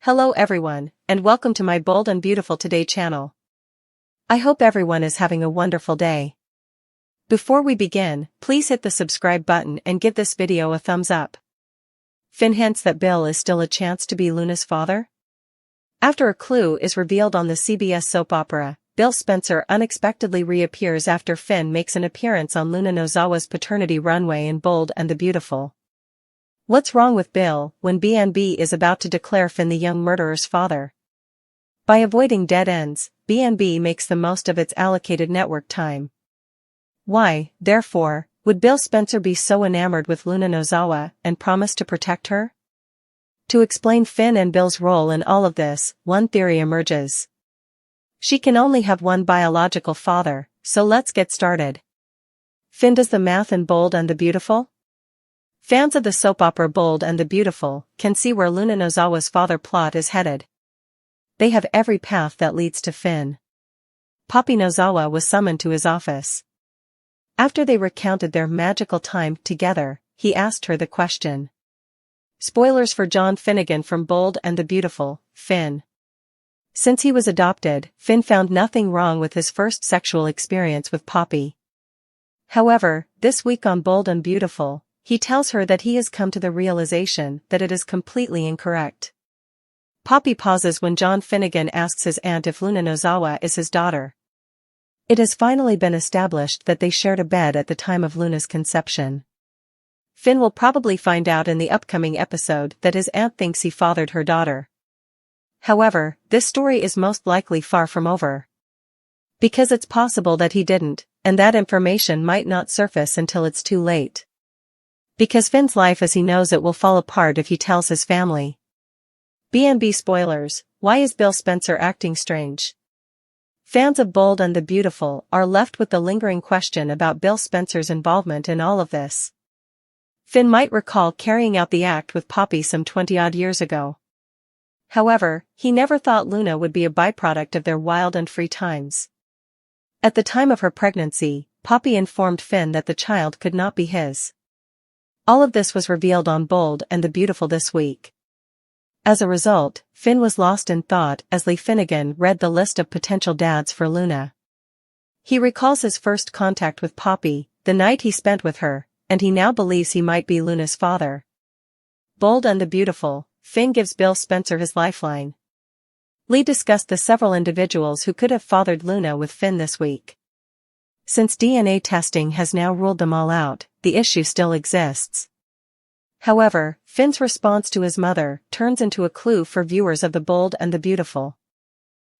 Hello everyone, and welcome to my Bold and Beautiful Today channel. I hope everyone is having a wonderful day. Before we begin, please hit the subscribe button and give this video a thumbs up. Finn hints that Bill is still a chance to be Luna's father? After a clue is revealed on the CBS soap opera, Bill Spencer unexpectedly reappears after Finn makes an appearance on Luna Nozawa's paternity runway in Bold and the Beautiful. What's wrong with Bill when BNB is about to declare Finn the young murderer's father? By avoiding dead ends, BNB makes the most of its allocated network time. Why, therefore, would Bill Spencer be so enamored with Luna Nozawa and promise to protect her? To explain Finn and Bill's role in all of this, one theory emerges. She can only have one biological father, so let's get started. Finn does the math in Bold and the Beautiful? Fans of the soap opera Bold and the Beautiful can see where Luna Nozawa's father plot is headed. They have every path that leads to Finn. Poppy Nozawa was summoned to his office. After they recounted their magical time together, he asked her the question. Spoilers for John Finnegan from Bold and the Beautiful, Finn. Since he was adopted, Finn found nothing wrong with his first sexual experience with Poppy. However, this week on Bold and Beautiful, he tells her that he has come to the realization that it is completely incorrect. Poppy pauses when John Finnegan asks his aunt if Luna Nozawa is his daughter. It has finally been established that they shared a bed at the time of Luna's conception. Finn will probably find out in the upcoming episode that his aunt thinks he fathered her daughter. However, this story is most likely far from over. Because it's possible that he didn't, and that information might not surface until it's too late. Because Finn's life as he knows it will fall apart if he tells his family. BNB spoilers, why is Bill Spencer acting strange? Fans of Bold and the Beautiful are left with the lingering question about Bill Spencer's involvement in all of this. Finn might recall carrying out the act with Poppy some 20-odd years ago. However, he never thought Luna would be a byproduct of their wild and free times. At the time of her pregnancy, Poppy informed Finn that the child could not be his. All of this was revealed on Bold and the Beautiful this week. As a result, Finn was lost in thought as Lee Finnegan read the list of potential dads for Luna. He recalls his first contact with Poppy, the night he spent with her, and he now believes he might be Luna's father. Bold and the Beautiful, Finn gives Bill Spencer his lifeline. Lee discussed the several individuals who could have fathered Luna with Finn this week. Since DNA testing has now ruled them all out, the issue still exists. However, Finn's response to his mother turns into a clue for viewers of the Bold and the Beautiful.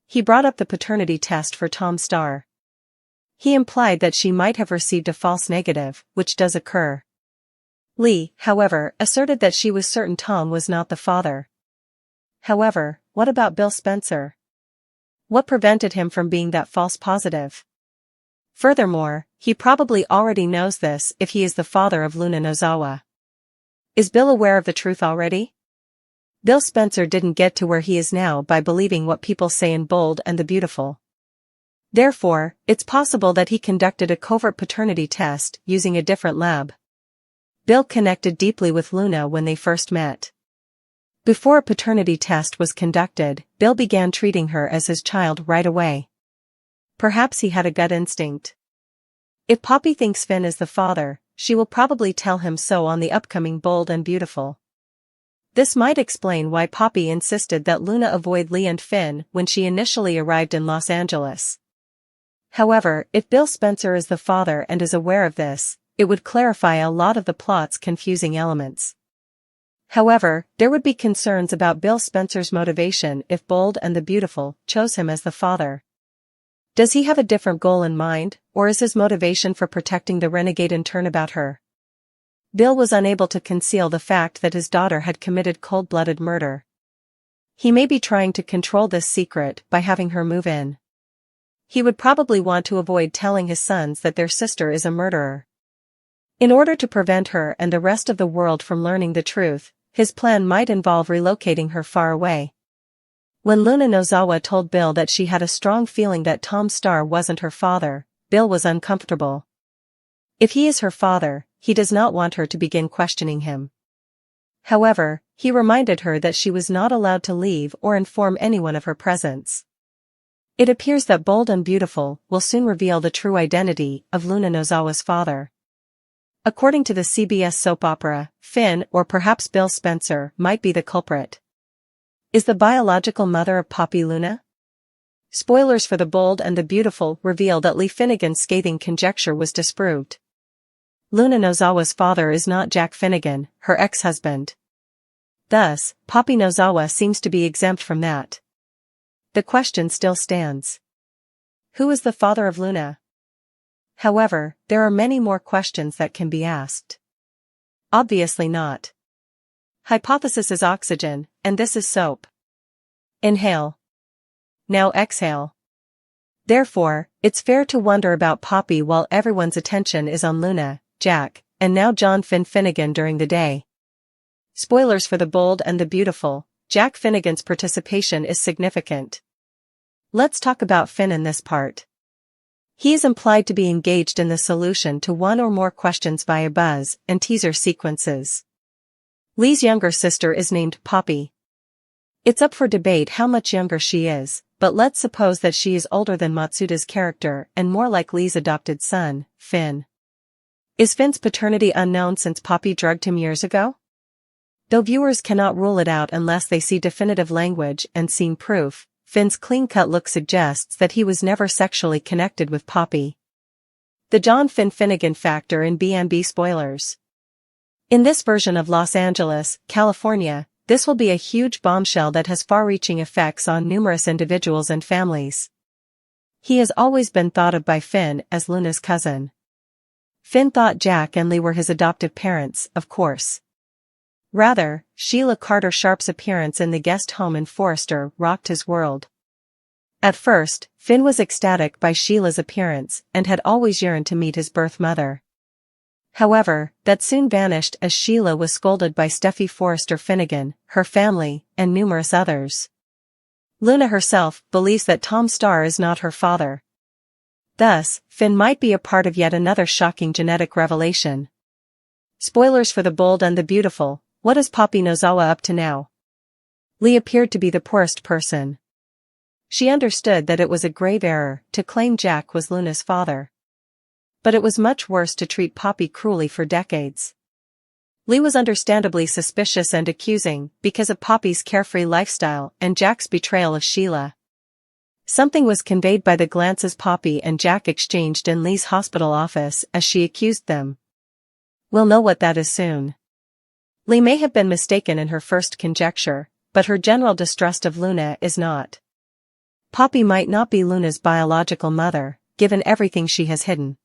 He brought up the paternity test for Tom Starr. He implied that she might have received a false negative, which does occur. Lee, however, asserted that she was certain Tom was not the father. However, what about Bill Spencer? What prevented him from being that false positive? Furthermore, he probably already knows this if he is the father of Luna Nozawa. Is Bill aware of the truth already? Bill Spencer didn't get to where he is now by believing what people say in Bold and the Beautiful. Therefore, it's possible that he conducted a covert paternity test using a different lab. Bill connected deeply with Luna when they first met. Before a paternity test was conducted, Bill began treating her as his child right away. Perhaps he had a gut instinct. If Poppy thinks Finn is the father, she will probably tell him so on the upcoming Bold and Beautiful. This might explain why Poppy insisted that Luna avoid Lee and Finn when she initially arrived in Los Angeles. However, if Bill Spencer is the father and is aware of this, it would clarify a lot of the plot's confusing elements. However, there would be concerns about Bill Spencer's motivation if Bold and the Beautiful chose him as the father. Does he have a different goal in mind, or is his motivation for protecting the renegade in turn about her? Bill was unable to conceal the fact that his daughter had committed cold-blooded murder. He may be trying to control this secret by having her move in. He would probably want to avoid telling his sons that their sister is a murderer. In order to prevent her and the rest of the world from learning the truth, his plan might involve relocating her far away. When Luna Nozawa told Bill that she had a strong feeling that Tom Starr wasn't her father, Bill was uncomfortable. If he is her father, he does not want her to begin questioning him. However, he reminded her that she was not allowed to leave or inform anyone of her presence. It appears that Bold and Beautiful will soon reveal the true identity of Luna Nozawa's father. According to the CBS soap opera, Finn, or perhaps Bill Spencer, might be the culprit. Is the biological mother of Poppy Luna? Spoilers for The Bold and the Beautiful reveal that Lee Finnegan's scathing conjecture was disproved. Luna Nozawa's father is not Jack Finnegan, her ex-husband. Thus, Poppy Nozawa seems to be exempt from that. The question still stands. Who is the father of Luna? However, there are many more questions that can be asked. Obviously not. Hypothesis is oxygen, and this is soap. Inhale. Now exhale. Therefore, it's fair to wonder about Poppy while everyone's attention is on Luna, Jack, and now John Finnegan during the day. Spoilers for The Bold and the Beautiful, Jack Finnegan's participation is significant. Let's talk about Finn in this part. He is implied to be engaged in the solution to one or more questions via buzz and teaser sequences. Lee's younger sister is named Poppy. It's up for debate how much younger she is, but let's suppose that she is older than Matsuda's character and more like Lee's adopted son, Finn. Is Finn's paternity unknown since Poppy drugged him years ago? Though viewers cannot rule it out unless they see definitive language and scene proof, Finn's clean-cut look suggests that he was never sexually connected with Poppy. The John Finnegan factor in B&B spoilers. In this version of Los Angeles, California, this will be a huge bombshell that has far-reaching effects on numerous individuals and families. He has always been thought of by Finn as Luna's cousin. Finn thought Jack and Lee were his adoptive parents, of course. Rather, Sheila Carter Sharp's appearance in the guest home in Forrester rocked his world. At first, Finn was ecstatic by Sheila's appearance and had always yearned to meet his birth mother. However, that soon vanished as Sheila was scolded by Steffi Forrester Finnegan, her family, and numerous others. Luna herself believes that Tom Starr is not her father. Thus, Finn might be a part of yet another shocking genetic revelation. Spoilers for The Bold and the Beautiful, what is Poppy Nozawa up to now? Lee appeared to be the poorest person. She understood that it was a grave error to claim Jack was Luna's father. But it was much worse to treat Poppy cruelly for decades. Lee was understandably suspicious and accusing because of Poppy's carefree lifestyle and Jack's betrayal of Sheila. Something was conveyed by the glances Poppy and Jack exchanged in Lee's hospital office as she accused them. We'll know what that is soon. Lee may have been mistaken in her first conjecture, but her general distrust of Luna is not. Poppy might not be Luna's biological mother, given everything she has hidden.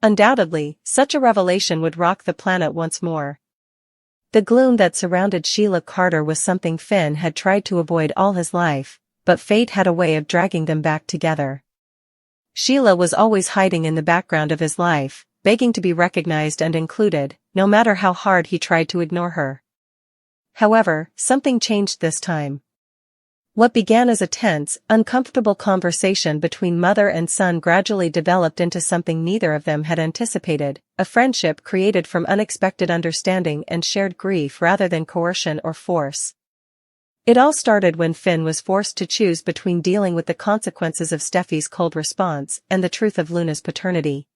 Undoubtedly, such a revelation would rock the planet once more. The gloom that surrounded Sheila Carter was something Finn had tried to avoid all his life, but fate had a way of dragging them back together. Sheila was always hiding in the background of his life, begging to be recognized and included, no matter how hard he tried to ignore her. However, something changed this time. What began as a tense, uncomfortable conversation between mother and son gradually developed into something neither of them had anticipated, a friendship created from unexpected understanding and shared grief rather than coercion or force. It all started when Finn was forced to choose between dealing with the consequences of Steffi's cold response and the truth of Luna's paternity.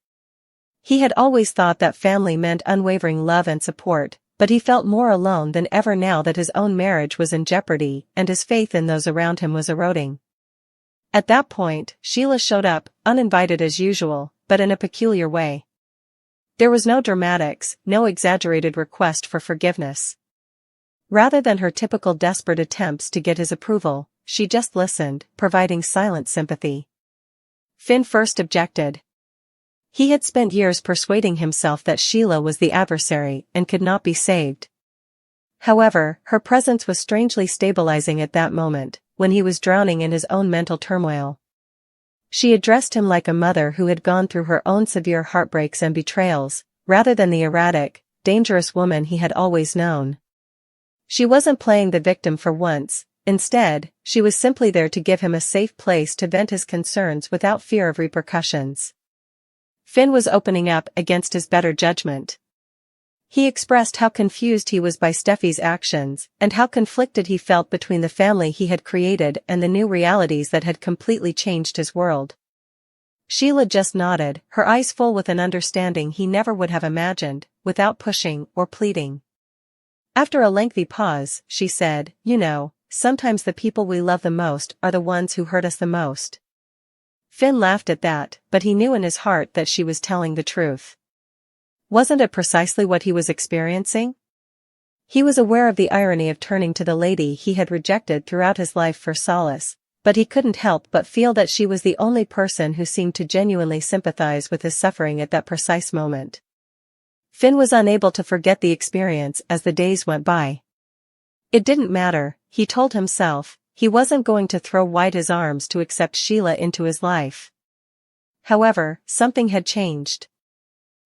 He had always thought that family meant unwavering love and support, but he felt more alone than ever now that his own marriage was in jeopardy and his faith in those around him was eroding. At that point, Sheila showed up, uninvited as usual, but in a peculiar way. There was no dramatics, no exaggerated request for forgiveness. Rather than her typical desperate attempts to get his approval, she just listened, providing silent sympathy. Finn first objected. He had spent years persuading himself that Sheila was the adversary and could not be saved. However, her presence was strangely stabilizing at that moment, when he was drowning in his own mental turmoil. She addressed him like a mother who had gone through her own severe heartbreaks and betrayals, rather than the erratic, dangerous woman he had always known. She wasn't playing the victim for once. Instead, she was simply there to give him a safe place to vent his concerns without fear of repercussions. Finn was opening up against his better judgment. He expressed how confused he was by Steffi's actions and how conflicted he felt between the family he had created and the new realities that had completely changed his world. Sheila just nodded, her eyes full with an understanding he never would have imagined, without pushing or pleading. After a lengthy pause, she said, "You know, sometimes the people we love the most are the ones who hurt us the most." Finn laughed at that, but he knew in his heart that she was telling the truth. Wasn't it precisely what he was experiencing? He was aware of the irony of turning to the lady he had rejected throughout his life for solace, but he couldn't help but feel that she was the only person who seemed to genuinely sympathize with his suffering at that precise moment. Finn was unable to forget the experience as the days went by. It didn't matter, he told himself, he wasn't going to throw wide his arms to accept Sheila into his life. However, something had changed.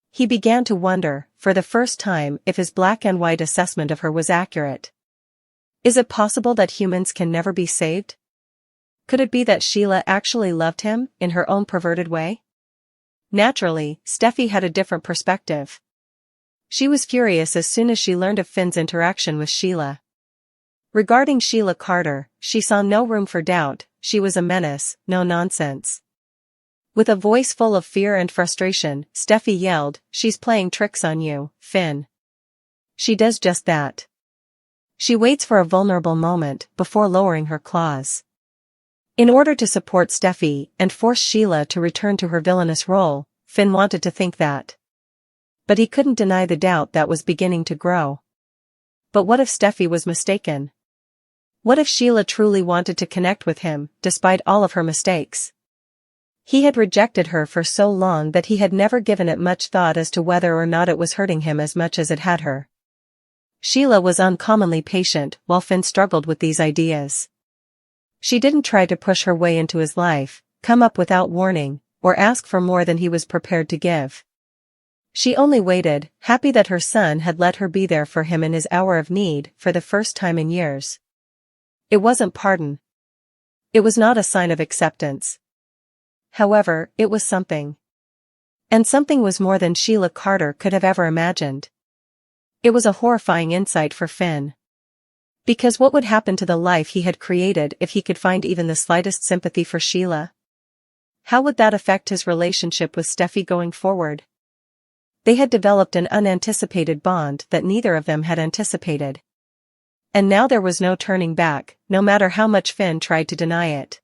He began to wonder, for the first time, if his black and white assessment of her was accurate. Is it possible that humans can never be saved? Could it be that Sheila actually loved him, in her own perverted way? Naturally, Steffi had a different perspective. She was furious as soon as she learned of Finn's interaction with Sheila. Regarding Sheila Carter, she saw no room for doubt, she was a menace, no nonsense. With a voice full of fear and frustration, Steffi yelled, "She's playing tricks on you, Finn. She does just that. She waits for a vulnerable moment before lowering her claws." In order to support Steffi and force Sheila to return to her villainous role, Finn wanted to think that. But he couldn't deny the doubt that was beginning to grow. But what if Steffi was mistaken? What if Sheila truly wanted to connect with him, despite all of her mistakes? He had rejected her for so long that he had never given it much thought as to whether or not it was hurting him as much as it had her. Sheila was uncommonly patient while Finn struggled with these ideas. She didn't try to push her way into his life, come up without warning, or ask for more than he was prepared to give. She only waited, happy that her son had let her be there for him in his hour of need for the first time in years. It wasn't pardon. It was not a sign of acceptance. However, it was something. And something was more than Sheila Carter could have ever imagined. It was a horrifying insight for Finn. Because what would happen to the life he had created if he could find even the slightest sympathy for Sheila? How would that affect his relationship with Steffi going forward? They had developed an unanticipated bond that neither of them had anticipated. And now there was no turning back, no matter how much Finn tried to deny it.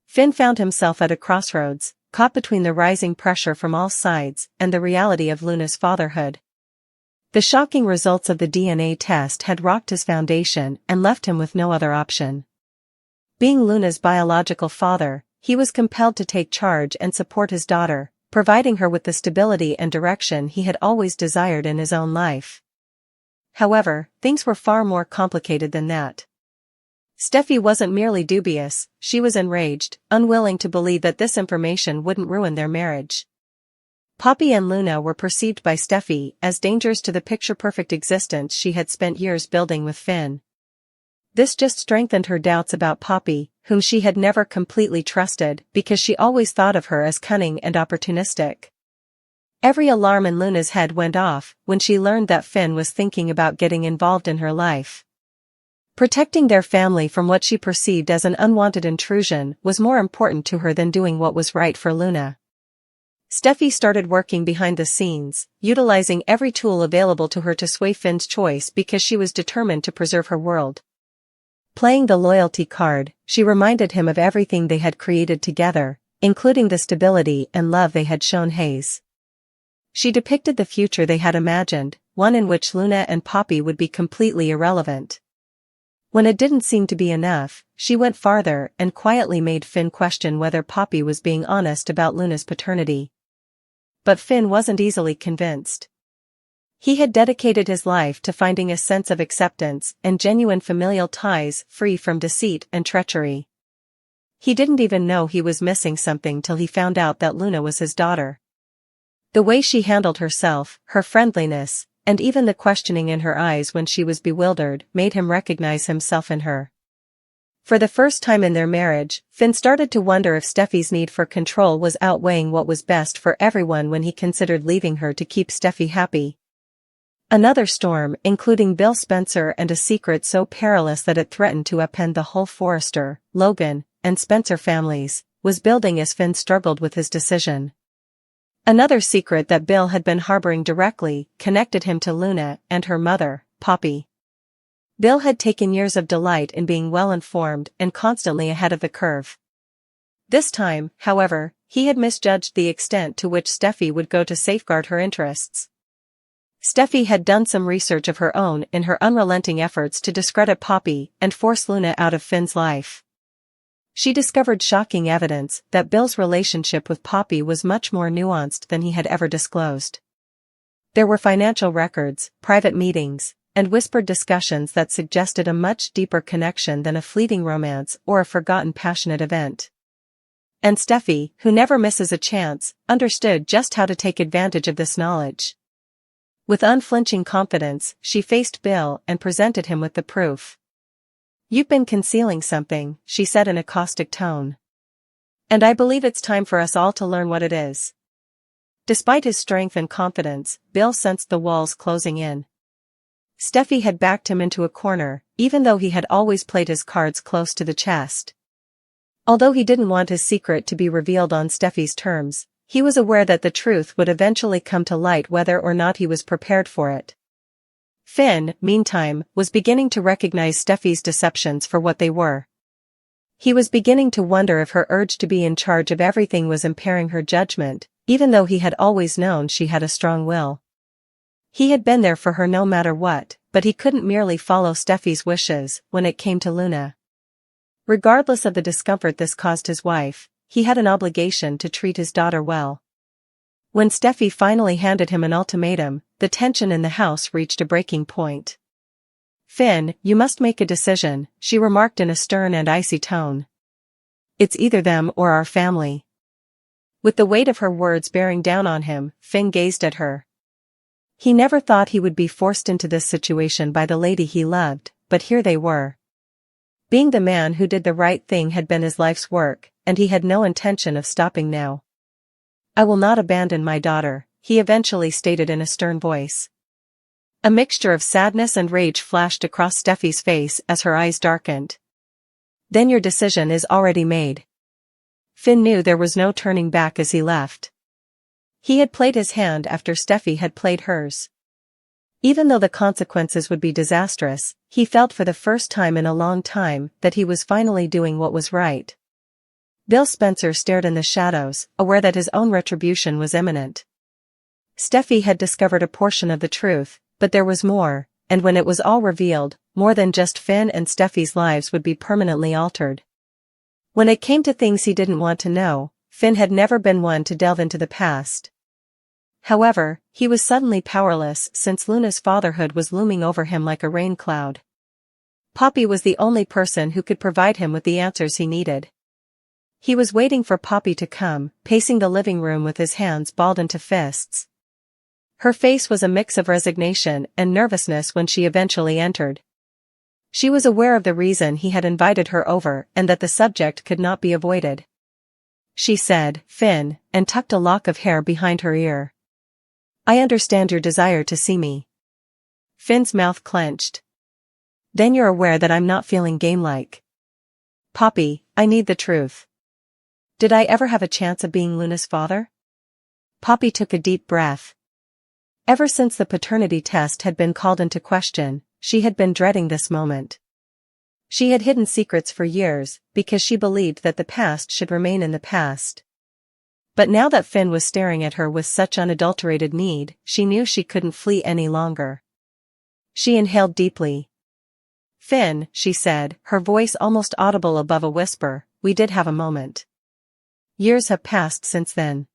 Finn found himself at a crossroads, caught between the rising pressure from all sides and the reality of Luna's fatherhood. The shocking results of the DNA test had rocked his foundation and left him with no other option. Being Luna's biological father, he was compelled to take charge and support his daughter, providing her with the stability and direction he had always desired in his own life. However, things were far more complicated than that. Steffi wasn't merely dubious, she was enraged, unwilling to believe that this information wouldn't ruin their marriage. Poppy and Luna were perceived by Steffi as dangers to the picture-perfect existence she had spent years building with Finn. This just strengthened her doubts about Poppy, whom she had never completely trusted because she always thought of her as cunning and opportunistic. Every alarm in Luna's head went off when she learned that Finn was thinking about getting involved in her life. Protecting their family from what she perceived as an unwanted intrusion was more important to her than doing what was right for Luna. Steffi started working behind the scenes, utilizing every tool available to her to sway Finn's choice because she was determined to preserve her world. Playing the loyalty card, she reminded him of everything they had created together, including the stability and love they had shown Hayes. She depicted the future they had imagined, one in which Luna and Poppy would be completely irrelevant. When it didn't seem to be enough, she went farther and quietly made Finn question whether Poppy was being honest about Luna's paternity. But Finn wasn't easily convinced. He had dedicated his life to finding a sense of acceptance and genuine familial ties free from deceit and treachery. He didn't even know he was missing something till he found out that Luna was his daughter. The way she handled herself, her friendliness, and even the questioning in her eyes when she was bewildered made him recognize himself in her. For the first time in their marriage, Finn started to wonder if Steffi's need for control was outweighing what was best for everyone when he considered leaving her to keep Steffi happy. Another storm, including Bill Spencer, and a secret so perilous that it threatened to upend the whole Forrester, Logan, and Spencer families, was building as Finn struggled with his decision. Another secret that Bill had been harboring directly connected him to Luna and her mother, Poppy. Bill had taken years of delight in being well-informed and constantly ahead of the curve. This time, however, he had misjudged the extent to which Steffi would go to safeguard her interests. Steffi had done some research of her own in her unrelenting efforts to discredit Poppy and force Luna out of Finn's life. She discovered shocking evidence that Bill's relationship with Poppy was much more nuanced than he had ever disclosed. There were financial records, private meetings, and whispered discussions that suggested a much deeper connection than a fleeting romance or a forgotten passionate event. And Steffi, who never misses a chance, understood just how to take advantage of this knowledge. With unflinching confidence, she faced Bill and presented him with the proof. "You've been concealing something," she said in a caustic tone. "And I believe it's time for us all to learn what it is." Despite his strength and confidence, Bill sensed the walls closing in. Steffi had backed him into a corner, even though he had always played his cards close to the chest. Although he didn't want his secret to be revealed on Steffi's terms, he was aware that the truth would eventually come to light whether or not he was prepared for it. Finn, meantime, was beginning to recognize Steffi's deceptions for what they were. He was beginning to wonder if her urge to be in charge of everything was impairing her judgment, even though he had always known she had a strong will. He had been there for her no matter what, but he couldn't merely follow Steffi's wishes when it came to Luna. Regardless of the discomfort this caused his wife, he had an obligation to treat his daughter well. When Steffi finally handed him an ultimatum, the tension in the house reached a breaking point. "Finn, you must make a decision," she remarked in a stern and icy tone. "It's either them or our family." With the weight of her words bearing down on him, Finn gazed at her. He never thought he would be forced into this situation by the lady he loved, but here they were. Being the man who did the right thing had been his life's work, and he had no intention of stopping now. "I will not abandon my daughter," he eventually stated in a stern voice. A mixture of sadness and rage flashed across Steffi's face as her eyes darkened. "Then your decision is already made." Finn knew there was no turning back as he left. He had played his hand after Steffi had played hers. Even though the consequences would be disastrous, he felt for the first time in a long time that he was finally doing what was right. Bill Spencer stared in the shadows, aware that his own retribution was imminent. Steffi had discovered a portion of the truth, but there was more, and when it was all revealed, more than just Finn and Steffi's lives would be permanently altered. When it came to things he didn't want to know, Finn had never been one to delve into the past. However, he was suddenly powerless since Luna's fatherhood was looming over him like a rain cloud. Poppy was the only person who could provide him with the answers he needed. He was waiting for Poppy to come, pacing the living room with his hands balled into fists. Her face was a mix of resignation and nervousness when she eventually entered. She was aware of the reason he had invited her over and that the subject could not be avoided. She said, "Finn," and tucked a lock of hair behind her ear. "I understand your desire to see me." Finn's mouth clenched. "Then you're aware that I'm not feeling game-like." "Poppy, I need the truth. Did I ever have a chance of being Luna's father?" Poppy took a deep breath. Ever since the paternity test had been called into question, she had been dreading this moment. She had hidden secrets for years, because she believed that the past should remain in the past. But now that Finn was staring at her with such unadulterated need, she knew she couldn't flee any longer. She inhaled deeply. "Finn," she said, her voice almost audible above a whisper, "we did have a moment. Years have passed since then.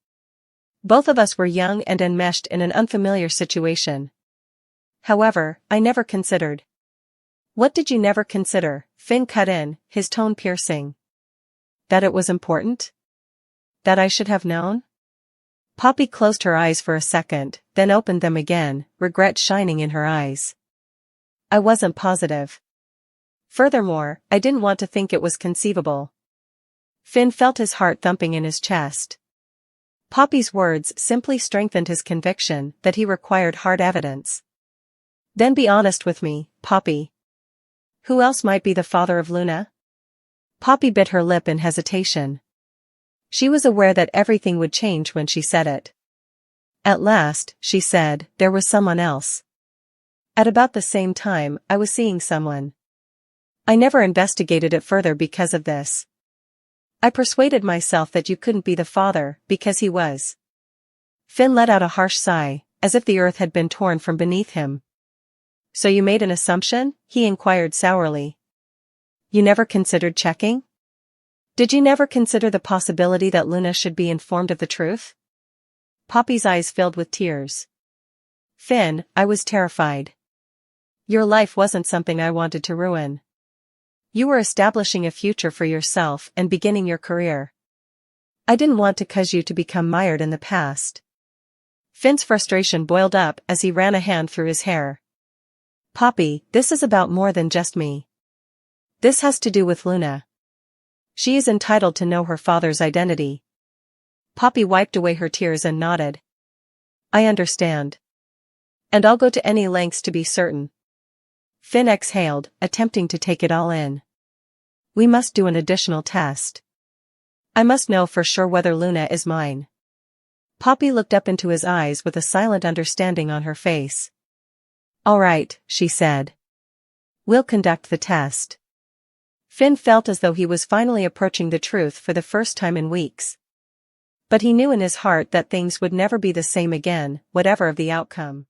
Both of us were young and enmeshed in an unfamiliar situation. However, I never considered." "What did you never consider?" Finn cut in, his tone piercing. "That it was important? That I should have known?" Poppy closed her eyes for a second, then opened them again, regret shining in her eyes. "I wasn't positive. Furthermore, I didn't want to think it was conceivable." Finn felt his heart thumping in his chest. Poppy's words simply strengthened his conviction that he required hard evidence. Then be honest with me, Poppy. Who else might be the father of Luna? Poppy bit her lip in hesitation. She was aware that everything would change when she said it. At last, she said, there was someone else. At about the same time, I was seeing someone. I never investigated it further because of this. I persuaded myself that you couldn't be the father, because he was. Finn let out a harsh sigh, as if the earth had been torn from beneath him. So you made an assumption? He inquired sourly. You never considered checking? Did you never consider the possibility that Luna should be informed of the truth? Poppy's eyes filled with tears. Finn, I was terrified. Your life wasn't something I wanted to ruin. You were establishing a future for yourself and beginning your career. I didn't want to cause you to become mired in the past. Finn's frustration boiled up as he ran a hand through his hair. Poppy, this is about more than just me. This has to do with Luna. She is entitled to know her father's identity. Poppy wiped away her tears and nodded. I understand. And I'll go to any lengths to be certain. Finn exhaled, attempting to take it all in. We must do an additional test. I must know for sure whether Luna is mine. Poppy looked up into his eyes with a silent understanding on her face. All right, she said. We'll conduct the test. Finn felt as though he was finally approaching the truth for the first time in weeks. But he knew in his heart that things would never be the same again, whatever of the outcome.